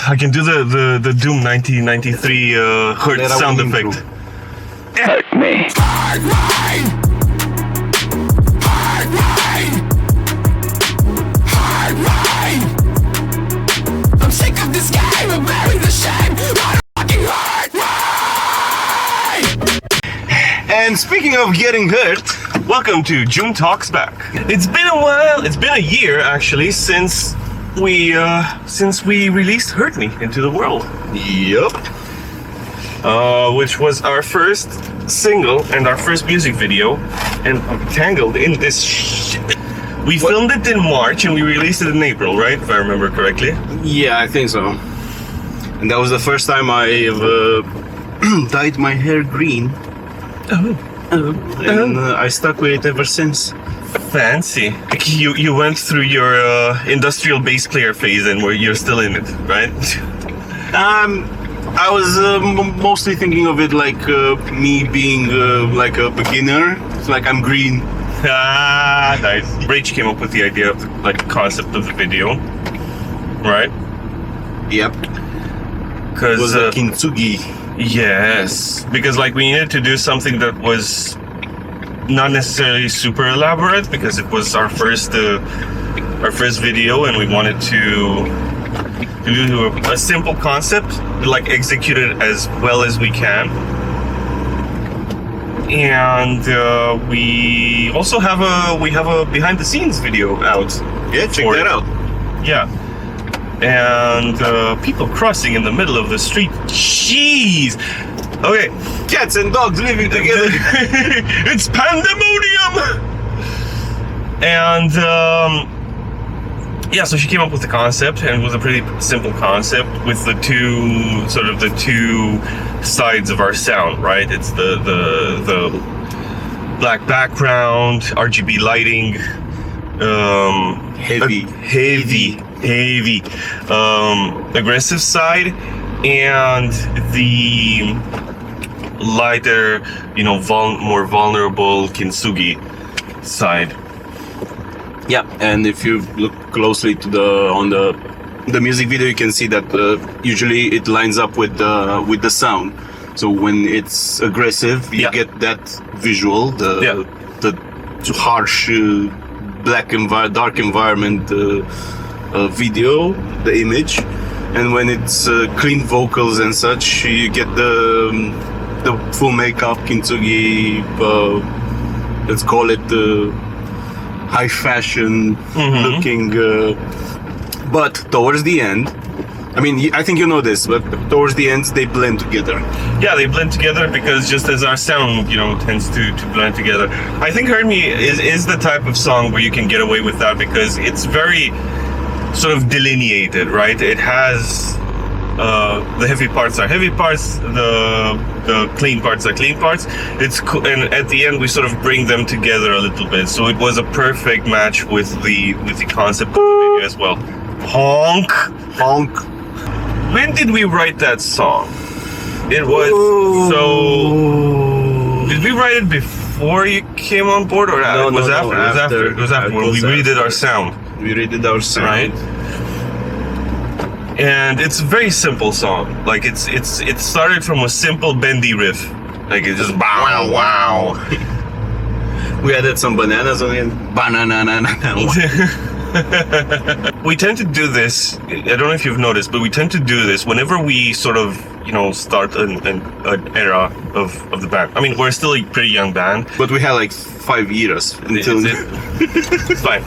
I can do the Doom 1993 Hertz sound effect. Hurt me. Hard rain. Hard rain. Hard rain. I'm sick of this game and bury the shame. What a fucking hard rain. And speaking of getting hurt, welcome to June Talks Back. It's been a while. It's been a year actually since we released Hurt Me into the world. Yup. Which was our first single and our first music video, and I'm tangled in this shit. We filmed it in March and we released it in April, right? If I remember correctly. Yeah, I think so. And that was the first time I dyed my hair green. And I stuck with it ever since. Fancy. You went through your industrial bass player phase and where you're still in it, right? I was mostly thinking of it like me being like a beginner. It's like I'm green. Ah, nice. Rach came up with the idea of the concept of the video, right? Yep. Because it was a kintsugi. Yes, because like we needed to do something that was not necessarily super elaborate because it was our first video, and we wanted to do a simple concept, like execute it as well as we can. And we also have a behind the scenes video out. Yeah, check that out. Yeah. And people crossing in the middle of the street. Jeez. Okay. Cats and dogs living together. It's pandemonium. And yeah, so she came up with the concept, and it was a pretty simple concept with the two sides of our sound, right? It's the black background, RGB lighting, heavy, aggressive side, and the lighter, more vulnerable kintsugi side. Yeah, and if you look closely to the music video, you can see that usually it lines up with the sound. So when it's aggressive, you get that visual, the harsh black dark environment video, the image, and when it's clean vocals and such, you get the full makeup kintsugi. Let's call it the high fashion looking, but towards the end, I mean, I think you know this, but towards the end they blend together. Yeah, they blend together because just as our sound, tends to blend together. I think Hurt Me is the type of song where you can get away with that because it's very sort of delineated, right? It has the heavy parts are heavy parts, the clean parts are clean parts. And at the end we sort of bring them together a little bit. So it was a perfect match with the concept of the video as well. Honk. When did we write that song? It was Did we write it before you came on board, or it was after? It was after when we redid our sound. We redid our sound. Right. And it's a very simple song. Like it started from a simple bendy riff. Like it's just wow. We added some bananas on it. Banana. We tend to do this. I don't know if you've noticed, but we tend to do this whenever we sort of start an era of the band. I mean, we're still a pretty young band, but we had like 5 years until. It's fine.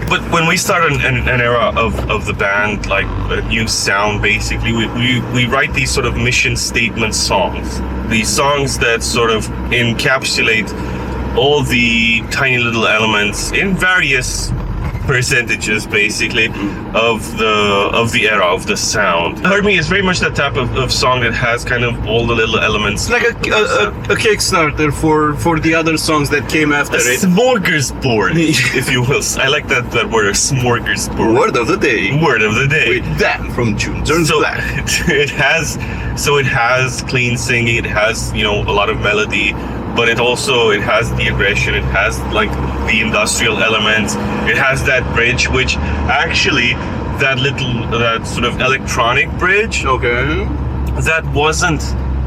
But when we start an era of the band, like a new sound, basically, we write these sort of mission statement songs. These songs that sort of encapsulate all the tiny little elements in various percentages, basically, of the era, of the sound. Hurt Me is very much that type of song that has kind of all the little elements. Like a Kickstarter for the other songs that came after it. Smorgasbord, if you will. I like that word, smorgasbord. Word of the day. With Dan from June Turns Black. It has clean singing, it has, a lot of melody, but it has the aggression, it has like the industrial elements, it has that bridge, which actually that sort of electronic bridge, Okay. that wasn't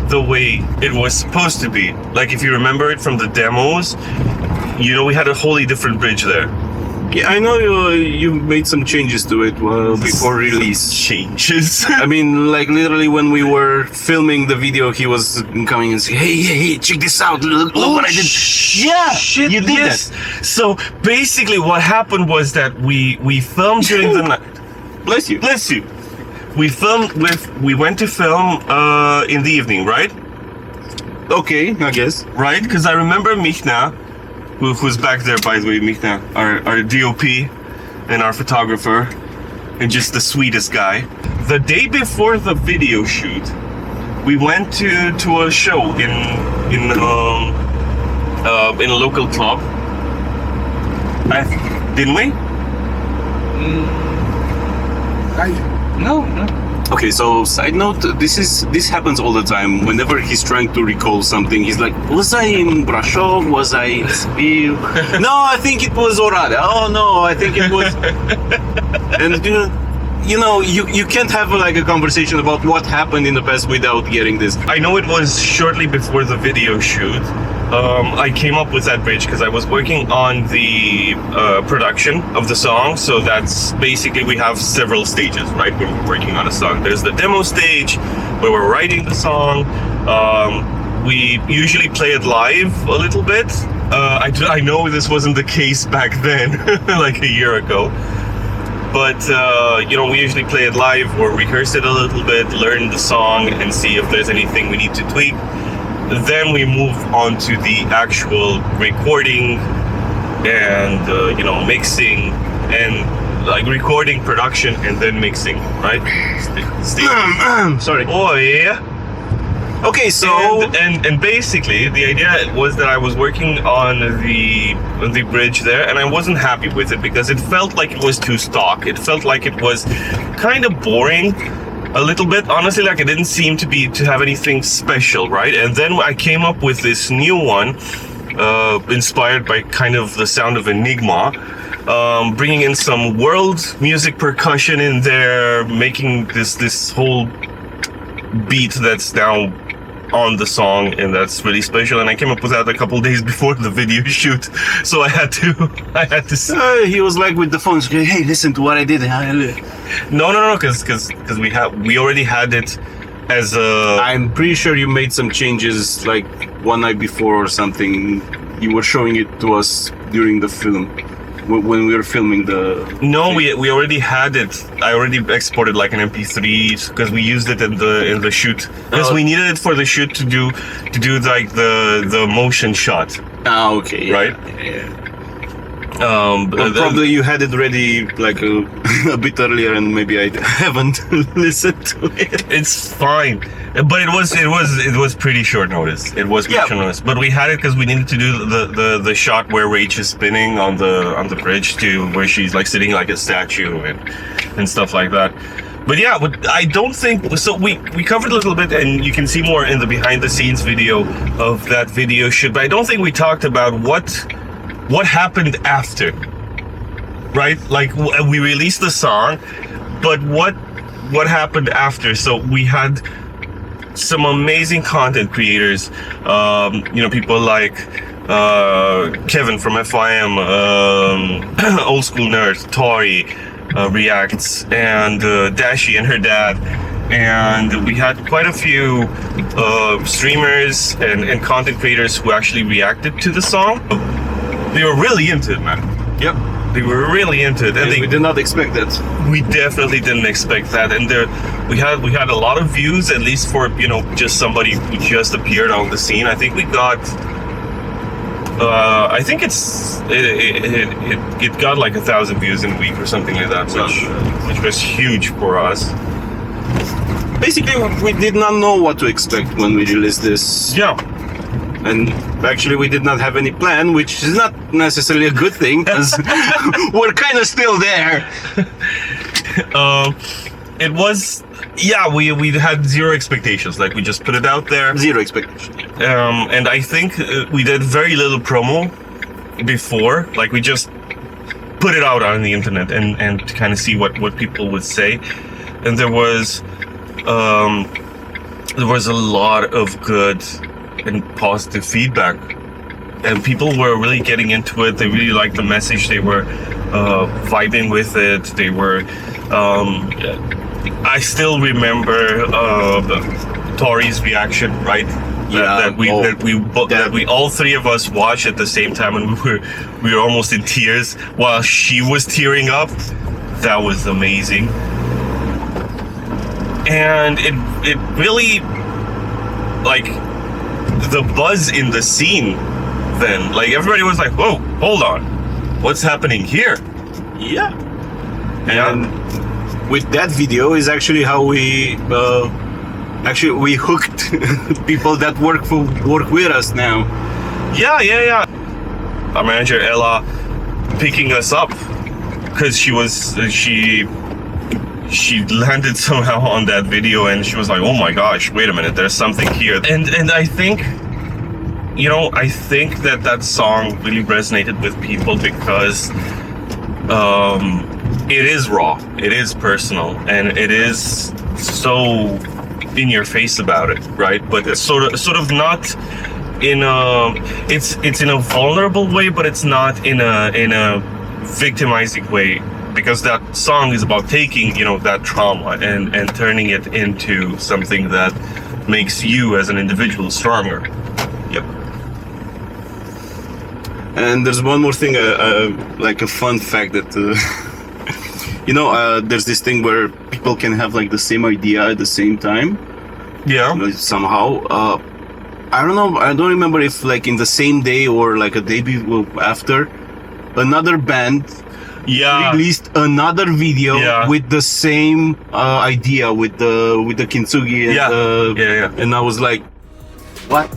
the way it was supposed to be. Like if you remember it from the demos, you know, we had a wholly different bridge there. Yeah, I know you made some changes to it before release. Changes. I mean, like literally when we were filming the video, he was coming and saying, "Hey, check this out! Look what I did!" Yeah, shit, you did yes. So basically, what happened was that we filmed during the night. Bless you. Bless you. We went to film in the evening, right? Okay, I guess. Right? Because I remember Michna, who's back there, by the way, Michna, our DOP and our photographer, and just the sweetest guy. The day before the video shoot, we went to a show in a local club. Didn't we? No. Okay, so side note, this happens all the time. Whenever he's trying to recall something, he's like, "Was I in Brasov? Was I in Sibiu? No, I think it was Oradea. Oh no, I think it was." And you can't have like a conversation about what happened in the past without getting this. I know it was shortly before the video shoot. I came up with that bridge because I was working on the production of the song. So that's basically, we have several stages, right? When we're working on a song. There's the demo stage where we're writing the song. We usually play it live a little bit. I know this wasn't the case back then, like a year ago. But, we usually play it live or rehearse it a little bit, learn the song and see if there's anything we need to tweak. Then we move on to the actual recording and, mixing and like recording, production, and then mixing, right? Sorry. Oh, yeah. Okay, so and basically the idea was that I was working on the bridge there, and I wasn't happy with it because it felt like it was too stock. It felt like it was kind of boring a little bit, honestly. Like it didn't seem to have anything special, right? And then I came up with this new one, inspired by kind of the sound of Enigma, bringing in some world music percussion in there, making this whole beat that's now on the song, and that's really special. And I came up with that a couple days before the video shoot, so I had to. He was like with the phones. Hey, listen to what I did. No, because we already had it as a. I'm pretty sure you made some changes like one night before or something. You were showing it to us during the film. When we were filming the... No, we already had it. I already exported like an MP3 because we used it in the shoot, because we needed it for the shoot to do like the motion shot. Ah, okay. Right? Yeah. Probably you had it ready like a bit earlier, and maybe I haven't listened to it. It's fine, but it was pretty short notice. It was pretty short notice, but we had it because we needed to do the shot where Rach is spinning on the bridge to where she's like sitting like a statue and stuff like that. But yeah, I don't think so. We covered a little bit, and you can see more in the behind the scenes video of that video shoot. But I don't think we talked about what happened after, right? Like we released the song, but what happened after? So we had some amazing content creators, people like Kevin from FIM, Old School Nerd, Tori, Reacts, and Dashi and her dad. And we had quite a few streamers and content creators who actually reacted to the song. They were really into it, man. Yep. They were really into it, and we did not expect that. We definitely didn't expect that, and we had a lot of views, at least for just somebody who just appeared on the scene. I think we got. I think it got like 1,000 views in a week or something like that, which was huge for us. Basically, we did not know what to expect when we released this. Yeah. And actually, we did not have any plan, which is not necessarily a good thing, because we're kind of still there. It was, we had zero expectations. Like, we just put it out there. Zero expectations. And I think we did very little promo before. Like, we just put it out on the internet and to kind of see what people would say. And there was a lot of good and positive feedback, and people were really getting into it. They really liked the message. They were vibing with it. They were I still remember Tori's reaction, right? That we all three of us watched at the same time, and we were almost in tears while she was tearing up. That was amazing. And it really, like, the buzz in the scene then, like, everybody was like, whoa, hold on, what's happening here? Yeah. And with that video is actually how we hooked people that work with us now. Yeah. Our manager Ella picking us up because she landed somehow on that video, and she was like, oh my gosh, wait a minute, there's something here. And I think, you know, I think that song really resonated with people because it is raw, it is personal, and it is so in your face about it, right? But it's sort of not in a, it's in a vulnerable way, but it's not in a victimizing way, because that song is about taking, you know, that trauma and turning it into something that makes you as an individual stronger. Yep. And there's one more thing, like a fun fact that you know, there's this thing where people can have like the same idea at the same time. Yeah. Somehow. I don't know. I don't remember if like in the same day or like a day after, another band released another video with the same idea with the kintsugi and and I was like, what?